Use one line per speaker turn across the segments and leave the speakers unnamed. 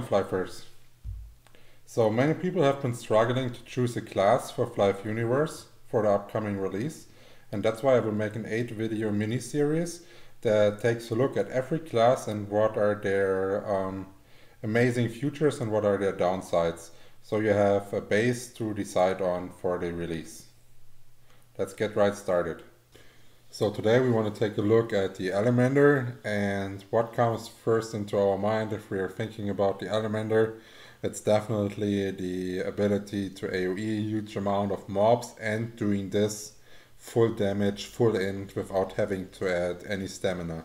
Flyffers. So many people have been struggling to choose a class for Flyff Universe for the upcoming release, and that's why I will make an 8-video mini-series that takes a look at every class and what are their amazing features and what are their downsides. So you have a base to decide on for the release. Let's get right started. So today we want to take a look at the Elementor, and what comes first into our mind if we are thinking about the Elementor. It's definitely the ability to AoE a huge amount of mobs and doing this full damage, full int without having to add any stamina.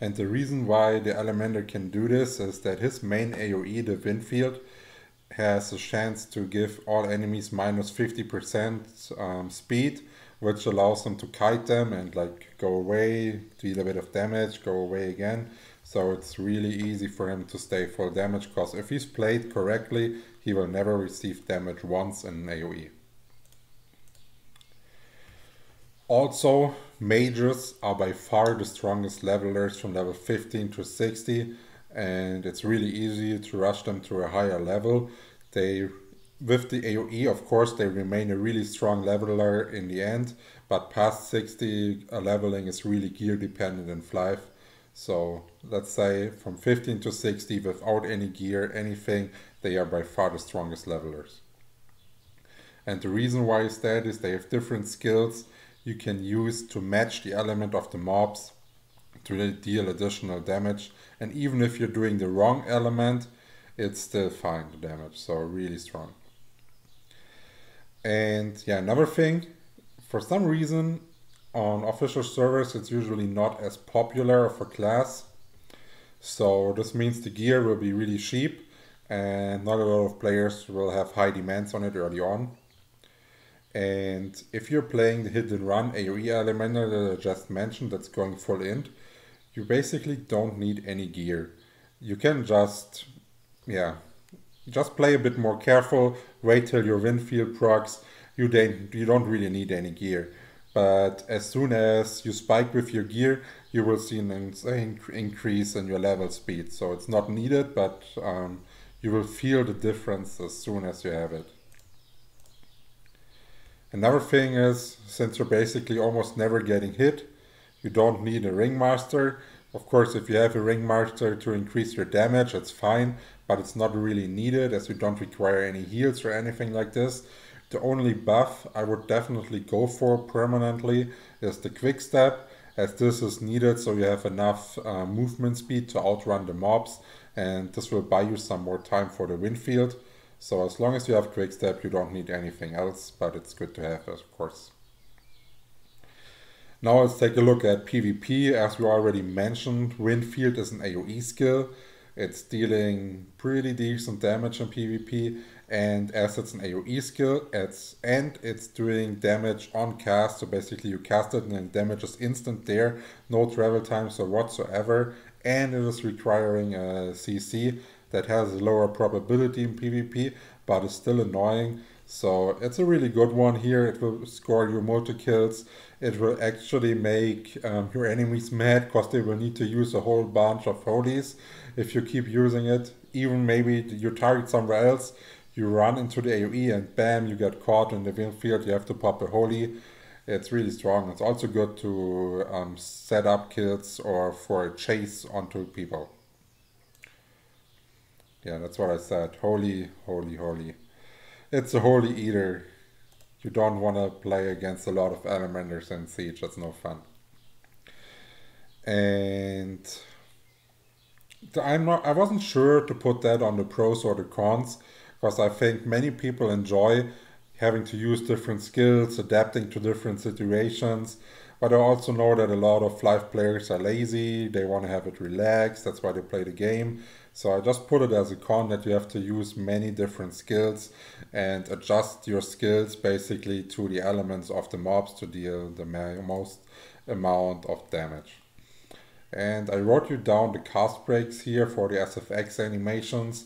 And the reason why the Elementor can do this is that his main AoE, the wind field, has a chance to give all enemies minus 50% speed, which allows them to kite them and like go away, deal a bit of damage, go away again. So it's really easy for him to stay full damage, because if he's played correctly, he will never receive damage once in AoE. Also, mages are by far the strongest levelers from level 15 to 60, and it's really easy to rush them to a higher level. With the AoE, of course, they remain a really strong leveler in the end, but past 60 leveling is really gear dependent in Flyff. So let's say from 15 to 60 without any gear, anything, they are by far the strongest levelers. And the reason why is that is they have different skills you can use to match the element of the mobs to deal additional damage. And even if you're doing the wrong element, it's still fine, the damage, so really strong. And yeah, another thing, for some reason on official servers it's usually not as popular of a class. So this means the gear will be really cheap and not a lot of players will have high demands on it early on. And if you're playing the hit and run AoE Elementor that I just mentioned that's going full int, you basically don't need any gear. You can just play a bit more careful, wait till your wind field procs. You don't really need any gear. But as soon as you spike with your gear, you will see an insane increase in your level speed. So it's not needed, but you will feel the difference as soon as you have it. Another thing is, since you're basically almost never getting hit, you don't need a ringmaster. Of course, if you have a ringmaster to increase your damage, it's fine, but it's not really needed as you don't require any heals or anything like this. The only buff I would definitely go for permanently is the quick step, as this is needed so you have enough movement speed to outrun the mobs, and this will buy you some more time for the wind field. So as long as you have quick step, you don't need anything else, but it's good to have, of course. Now let's take a look at PvP. As we already mentioned, wind field is an AoE skill. It's dealing pretty decent damage in PvP, and as it's an AoE skill, it's doing damage on cast. So basically you cast it and damage is instant there, no travel times or whatsoever, and it is requiring a CC that has a lower probability in PvP, but is still annoying. So it's a really good one here. It will score you multi-kills. It will actually make your enemies mad, because they will need to use a whole bunch of holies if you keep using it. Even maybe you target somewhere else, you run into the AoE and bam, you get caught in the wind field, you have to pop a holy. It's really strong. It's also good to set up kills or for a chase onto people. Yeah, that's what I said. Holy, holy, holy. It's a holy eater. You don't want to play against a lot of Elementors in Siege. That's no fun. And I wasn't sure to put that on the pros or the cons, because I think many people enjoy having to use different skills, adapting to different situations. But I also know that a lot of Flyff players are lazy, they want to have it relaxed, that's why they play the game. So I just put it as a con that you have to use many different skills and adjust your skills basically to the elements of the mobs to deal the most amount of damage. And I wrote you down the cast breaks here for the SFX animations.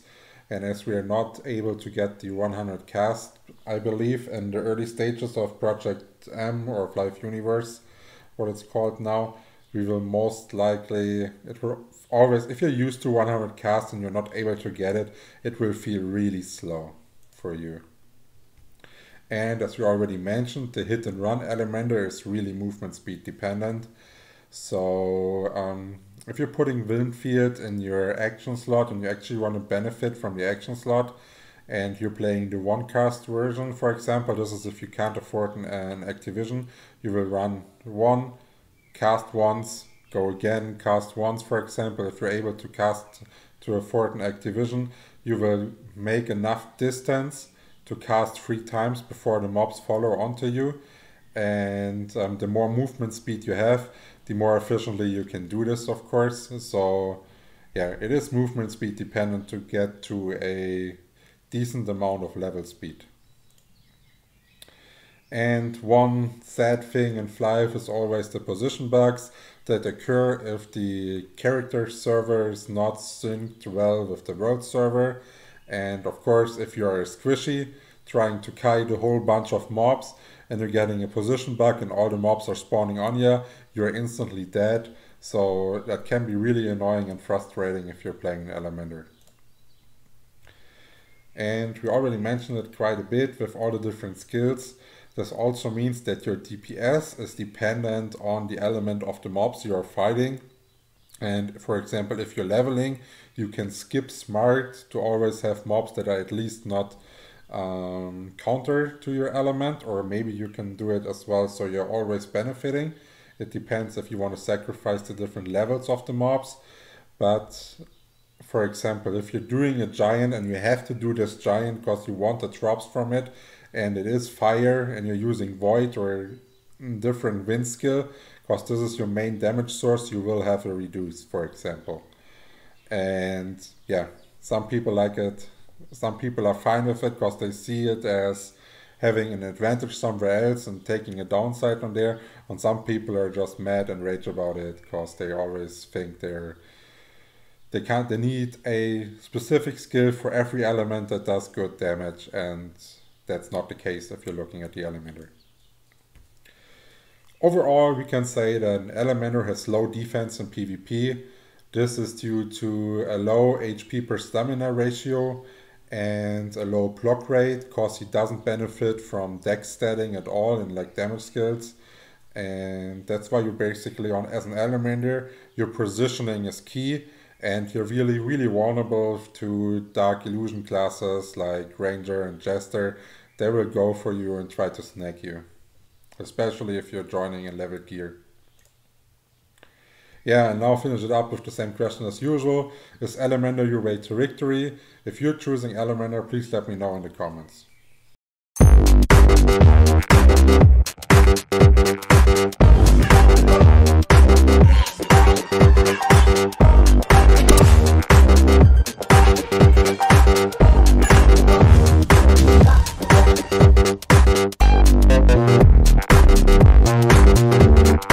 And as we are not able to get the 100 cast, I believe, in the early stages of Project M or Flyff Universe, what it's called now, we will most likely, it will always, if you're used to 100 cast and you're not able to get it, it will feel really slow for you. And as we already mentioned, the hit and run Elementor is really movement speed dependent. So if you're putting Wind Field in your action slot and you actually want to benefit from the action slot, and you're playing the one cast version, for example, this is if you can't afford an Activision, you will run one, cast once, go again, cast once, for example. If you're able to cast to afford an Activision, you will make enough distance to cast 3 times before the mobs follow onto you. And the more movement speed you have, the more efficiently you can do this, of course. So yeah, it is movement speed dependent to get to a decent amount of level speed. And one sad thing in Flyff is always the position bugs that occur if the character server is not synced well with the world server. And of course, if you are a squishy trying to kite a whole bunch of mobs and you're getting a position bug and all the mobs are spawning on you, you're instantly dead. So that can be really annoying and frustrating if you're playing an Elementor. And we already mentioned it quite a bit with all the different skills. This also means that your DPS is dependent on the element of the mobs you are fighting. And for example, if you're leveling, you can skip smart to always have mobs that are at least not counter to your element, or maybe you can do it as well so you're always benefiting. It depends if you want to sacrifice the different levels of the mobs. But for example, if you're doing a giant and you have to do this giant because you want the drops from it, and it is fire and you're using void or different wind skill, because this is your main damage source, you will have a reduce, for example. And yeah, some people like it. Some people are fine with it because they see it as having an advantage somewhere else and taking a downside from there. And some people are just mad and rage about it because they always think they need a specific skill for every element that does good damage, and that's not the case if you're looking at the Elementor. Overall, we can say that an Elementor has low defense in PvP. This is due to a low HP per stamina ratio and a low block rate, because he doesn't benefit from dex statting at all in like damage skills. And that's why you're basically as an Elementor, your positioning is key, and you're really vulnerable to Dark Illusion classes like Ranger and Jester. They will go for you and try to snag you, especially if you're joining in level gear. Yeah, and now finish it up with the same question as usual. Is Elementor your way to victory? If you're choosing Elementor, please let me know in the comments.